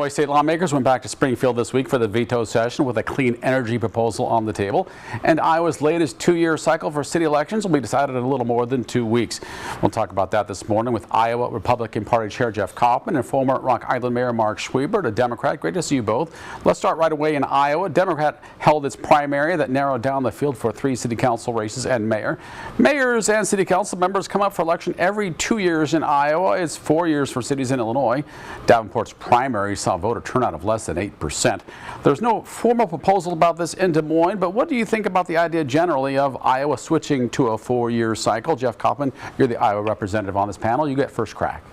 Illinois state lawmakers went back to Springfield this week for the veto session with a clean energy proposal on the table. And Iowa's latest two-year cycle for city elections will be decided in a little more than 2 weeks. We'll talk about that this morning with Iowa Republican Party Chair Jeff Kaufman and former Rock Island Mayor Mark Schwiebert, a Democrat. Great to see you both. Let's start right away in Iowa. Democrat held its primary that narrowed down the field for 3 city council races and mayor. Mayors and city council members come up for election every 2 years in Iowa. It's 4 years for cities in Illinois. Davenport's primary saw voter turnout of less than 8%. There's no formal proposal about this in Des Moines, but what do you think about the idea generally of Iowa switching to a 4-year cycle? Jeff Kaufman, you're the Iowa representative on this panel. You get first crack.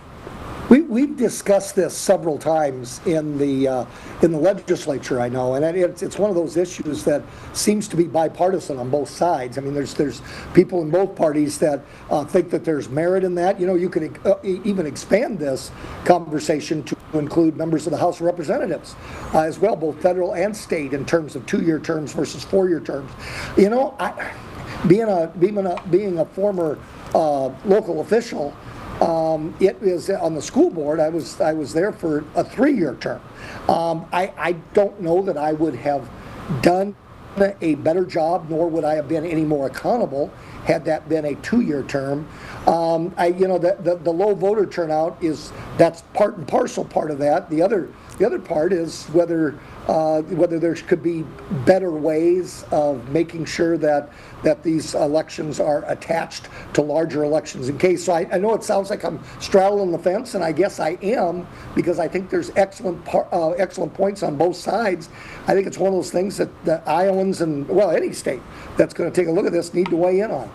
We've discussed this several times in the legislature, I know, and it's one of those issues that seems to be bipartisan on both sides. I mean, there's people in both parties that think that there's merit in that. You know, you could even expand this conversation to include members of the House of Representatives as well, both federal and state, in terms of 2-year terms versus 4-year terms. You know, being a former local official. It was on the school board. I was there for a 3-year term. I don't know that I would have done a better job, nor would I have been any more accountable had that been a 2-year term. The low voter turnout that's part and parcel part of that. The other part is whether there could be better ways of making sure that these elections are attached to larger elections in case. So I know it sounds like I'm straddling the fence, and I guess I am, because I think there's excellent points on both sides. I think it's one of those things that the Iowans and, well, any state that's going to take a look at this need to weigh in on.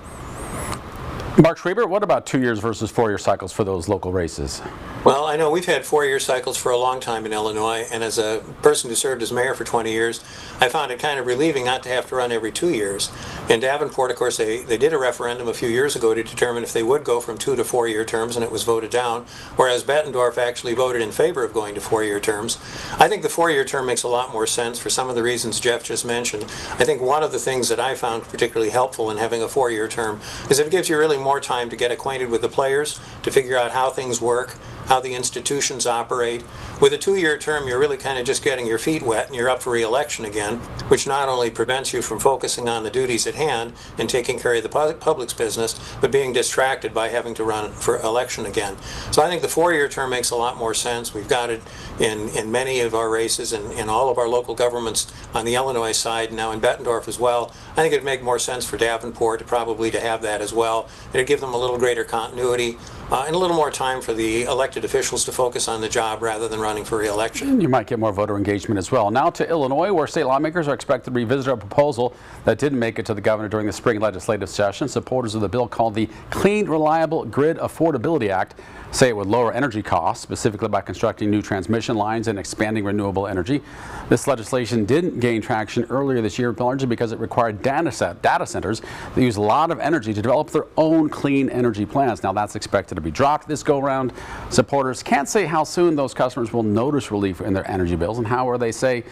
Mark Schwiebert, what about 2 years versus 4-year cycles for those local races? Well, I know we've had 4-year cycles for a long time in Illinois, and as a person who served as mayor for 20 years, I found it kind of relieving not to have to run every 2 years. In Davenport, of course, they did a referendum a few years ago to determine if they would go from 2 to 4-year terms, and it was voted down, whereas Bettendorf actually voted in favor of going to 4-year terms. I think the 4-year term makes a lot more sense for some of the reasons Jeff just mentioned. I think one of the things that I found particularly helpful in having a 4-year term is it gives you really more time to get acquainted with the players, to figure out how things work, how the institutions operate. With a 2-year term, you're really kind of just getting your feet wet and you're up for re-election again, which not only prevents you from focusing on the duties at hand and taking care of the public's business, but being distracted by having to run for election again. So I think the 4-year term makes a lot more sense. We've got it in many of our races and in all of our local governments on the Illinois side, and now in Bettendorf as well. I think it'd make more sense for Davenport probably to have that as well. It'd give them a little greater continuity and a little more time for the elected officials to focus on the job rather than running for re-election. You might get more voter engagement as well. Now to Illinois, where state lawmakers are expected to revisit a proposal that didn't make it to the governor during the spring legislative session. Supporters of the bill, called the Clean, Reliable Grid Affordability Act, say it would lower energy costs, specifically by constructing new transmission lines and expanding renewable energy. This legislation didn't gain traction earlier this year, largely because it required data centers that use a lot of energy to develop their own clean energy plans. Now that's expected to be dropped this go-round. Supporters can't say how soon those customers will notice relief in their energy bills and how, or they say,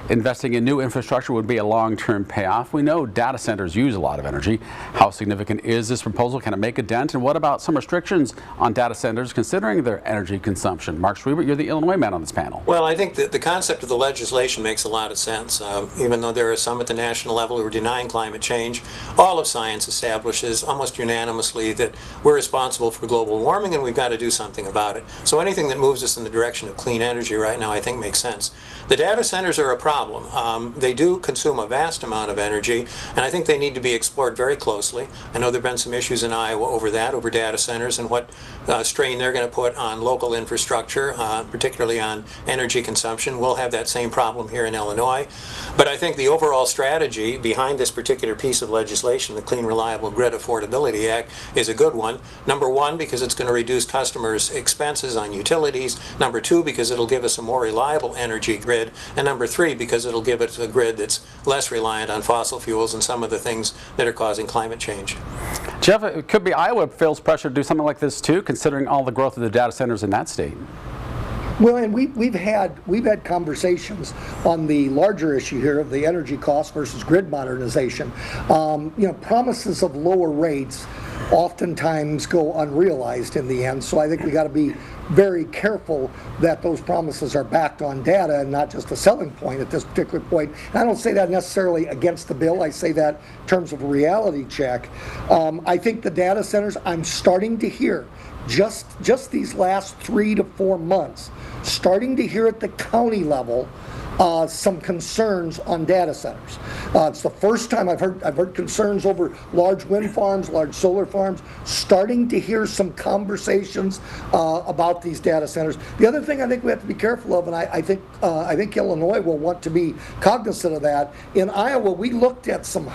investing in new infrastructure would be a long-term payoff. We know data centers use a lot of energy. How significant is this proposal? Can it make a dent? And what about some restrictions on data centers considering their energy consumption? Mark Schwiebert, you're the Illinois man on this panel. Well, I think that the concept of the legislation makes a lot of sense. Even though there are some at the national level who are denying climate change, all of science establishes almost unanimously that we're responsible for global warming and we've got to do something about it. So anything that moves us in the direction of clean energy right now, I think, makes sense. The data centers are a problem. They do consume a vast amount of energy, and I think they need to be explored very closely. I know there have been some issues in Iowa over data centers and what strain they're going to put on local infrastructure, particularly on energy consumption. We'll have that same problem here in Illinois. But I think the overall strategy behind this particular piece of legislation, the Clean, Reliable Grid Affordability Act, is a good one. Number one, because it's going to reduce customers' expenses on utilities. Number two, because it'll give us a more reliable energy grid. And number three, because it'll give us a grid that's less reliant on fossil fuels and some of the things that are causing climate change. Jeff, it could be Iowa feels pressure to do something like this too, considering all the growth of the data centers in that state. Well, and we've had conversations on the larger issue here of the energy cost versus grid modernization. Promises of lower rates oftentimes go unrealized in the end. So I think we got to be very careful that those promises are backed on data and not just a selling point at this particular point. And I don't say that necessarily against the bill. I say that in terms of a reality check. I think the data centers, I'm starting to hear just these last 3 to 4 months, starting to hear at the county level some concerns on data centers. It's the first time I've heard concerns over large wind farms, large solar farms. Starting to hear some conversations about these data centers. The other thing I think we have to be careful of, and I think Illinois will want to be cognizant of that. In Iowa, we looked at some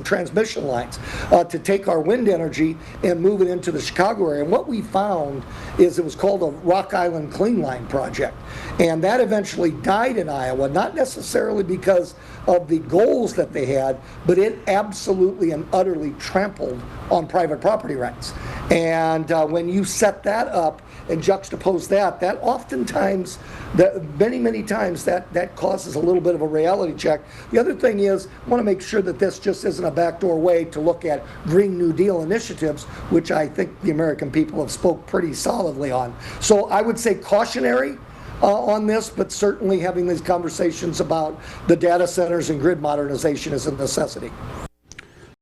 transmission lines to take our wind energy and move it into the Chicago area. And what we found is it was called a Rock Island Clean Line project, and that eventually died in Iowa, not necessarily because of the goals that they had, but it absolutely and utterly trampled on private property rights. And when you set that up and juxtapose that oftentimes, many times that causes a little bit of a reality check. The other thing is, I want to make sure that this just isn't a backdoor way to look at Green New Deal initiatives, which I think the American people have spoke pretty solidly on. So I would say cautionary on this, but certainly having these conversations about the data centers and grid modernization is a necessity.